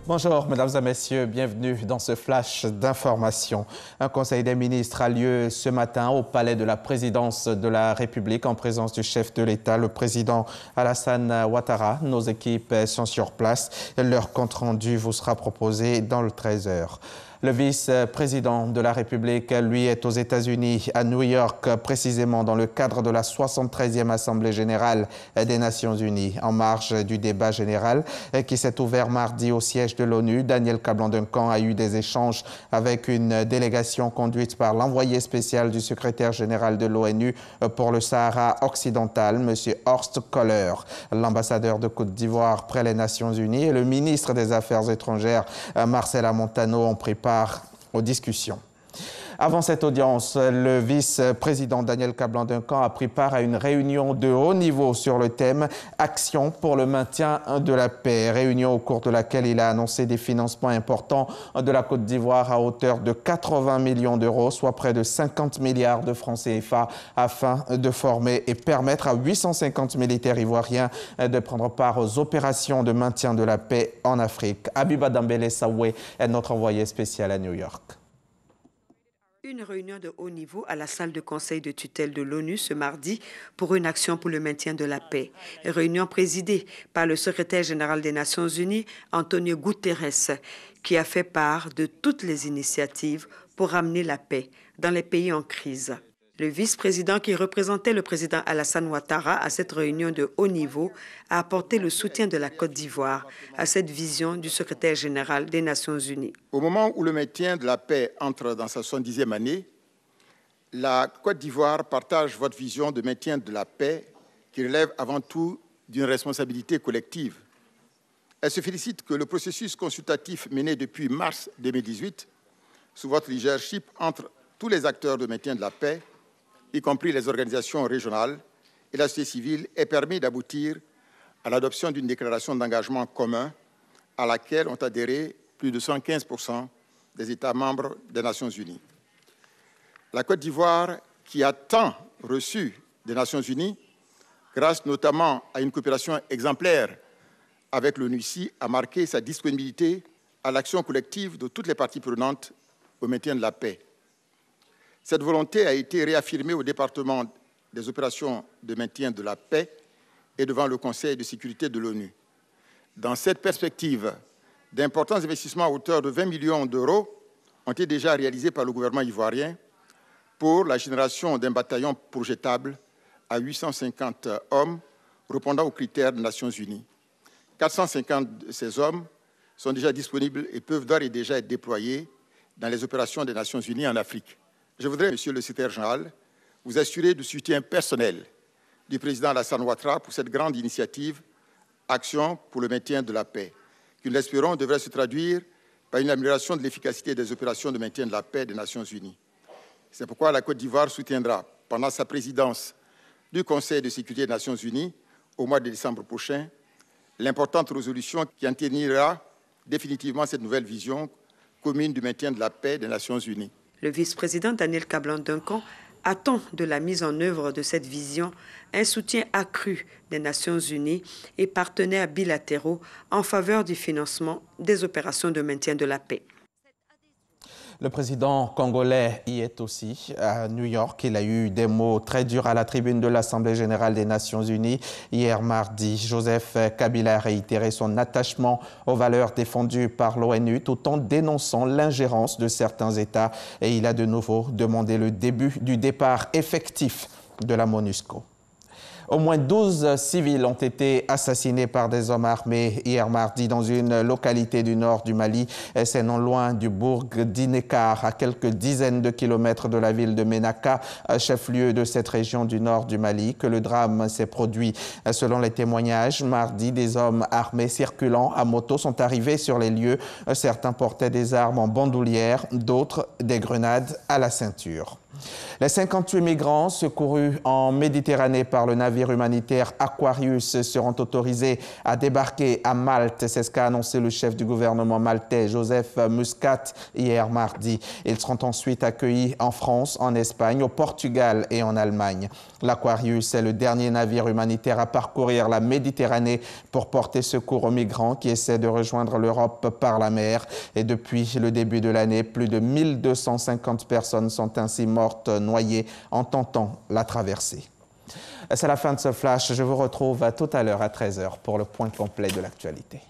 Bonjour, mesdames et messieurs, bienvenue dans ce flash d'information. Un conseil des ministres a lieu ce matin au palais de la présidence de la République en présence du chef de l'État, le président Alassane Ouattara. Nos équipes sont sur place. Leur compte-rendu vous sera proposé dans le 13h. Le vice-président de la République, lui, est aux États-Unis, à New York, précisément dans le cadre de la 73e Assemblée générale des Nations unies. En marge du débat général qui s'est ouvert mardi au siège de l'ONU, Daniel Kablan-Duncan a eu des échanges avec une délégation conduite par l'envoyé spécial du secrétaire général de l'ONU pour le Sahara occidental, M. Horst Köhler. L'ambassadeur de Côte d'Ivoire près les Nations unies et le ministre des Affaires étrangères, Marcela Montano, ont pris part aux discussions. Avant cette audience, le vice-président Daniel Kablan-Duncan a pris part à une réunion de haut niveau sur le thème « Action pour le maintien de la paix ». Réunion au cours de laquelle il a annoncé des financements importants de la Côte d'Ivoire à hauteur de 80 millions d'euros, soit près de 50 milliards de francs CFA, afin de former et permettre à 850 militaires ivoiriens de prendre part aux opérations de maintien de la paix en Afrique. Abiba Dambele Sawé est notre envoyé spécial à New York. Une réunion de haut niveau à la salle de conseil de tutelle de l'ONU ce mardi pour une action pour le maintien de la paix. Réunion présidée par le secrétaire général des Nations unies, Antonio Guterres, qui a fait part de toutes les initiatives pour ramener la paix dans les pays en crise. Le vice-président qui représentait le président Alassane Ouattara à cette réunion de haut niveau a apporté le soutien de la Côte d'Ivoire à cette vision du secrétaire général des Nations unies. Au moment où le maintien de la paix entre dans sa 70e année, la Côte d'Ivoire partage votre vision de maintien de la paix qui relève avant tout d'une responsabilité collective. Elle se félicite que le processus consultatif mené depuis mars 2018 sous votre leadership entre tous les acteurs de maintien de la paix, y compris les organisations régionales et la société civile, ait permis d'aboutir à l'adoption d'une déclaration d'engagement commun à laquelle ont adhéré plus de 115% des États membres des Nations unies. La Côte d'Ivoire, qui a tant reçu des Nations unies, grâce notamment à une coopération exemplaire avec l'ONUCI, a marqué sa disponibilité à l'action collective de toutes les parties prenantes au maintien de la paix. Cette volonté a été réaffirmée au département des opérations de maintien de la paix et devant le Conseil de sécurité de l'ONU. Dans cette perspective, d'importants investissements à hauteur de 20 millions d'euros ont été déjà réalisés par le gouvernement ivoirien pour la génération d'un bataillon projetable à 850 hommes répondant aux critères des Nations unies. 450 de ces hommes sont déjà disponibles et peuvent d'ores et déjà être déployés dans les opérations des Nations unies en Afrique. Je voudrais, Monsieur le secrétaire général, vous assurer du soutien personnel du président Alassane Ouattara pour cette grande initiative Action pour le maintien de la paix, qui, nous l'espérons, devrait se traduire par une amélioration de l'efficacité des opérations de maintien de la paix des Nations unies. C'est pourquoi la Côte d'Ivoire soutiendra, pendant sa présidence du Conseil de sécurité des Nations unies, au mois de décembre prochain, l'importante résolution qui entérinerait définitivement cette nouvelle vision commune du maintien de la paix des Nations unies. Le vice-président Daniel Kablan-Duncan attend de la mise en œuvre de cette vision un soutien accru des Nations unies et partenaires bilatéraux en faveur du financement des opérations de maintien de la paix. Le président congolais y est aussi à New York. Il a eu des mots très durs à la tribune de l'Assemblée générale des Nations unies. Hier mardi, Joseph Kabila a réitéré son attachement aux valeurs défendues par l'ONU tout en dénonçant l'ingérence de certains États. Et il a de nouveau demandé le début du départ effectif de la MONUSCO. Au moins 12 civils ont été assassinés par des hommes armés hier mardi dans une localité du nord du Mali. C'est non loin du bourg d'Inekar, à quelques dizaines de kilomètres de la ville de Ménaka, chef-lieu de cette région du nord du Mali, que le drame s'est produit. Selon les témoignages, mardi, des hommes armés circulant à moto sont arrivés sur les lieux. Certains portaient des armes en bandoulière, d'autres des grenades à la ceinture. Les 58 migrants secourus en Méditerranée par le navire humanitaire Aquarius seront autorisés à débarquer à Malte. C'est ce qu'a annoncé le chef du gouvernement maltais, Joseph Muscat, hier mardi. Ils seront ensuite accueillis en France, en Espagne, au Portugal et en Allemagne. L'Aquarius est le dernier navire humanitaire à parcourir la Méditerranée pour porter secours aux migrants qui essaient de rejoindre l'Europe par la mer. Et depuis le début de l'année, plus de 1250 personnes sont ainsi mortes noyées en tentant la traversée. C'est la fin de ce flash. Je vous retrouve tout à l'heure à 13h pour le point complet de l'actualité.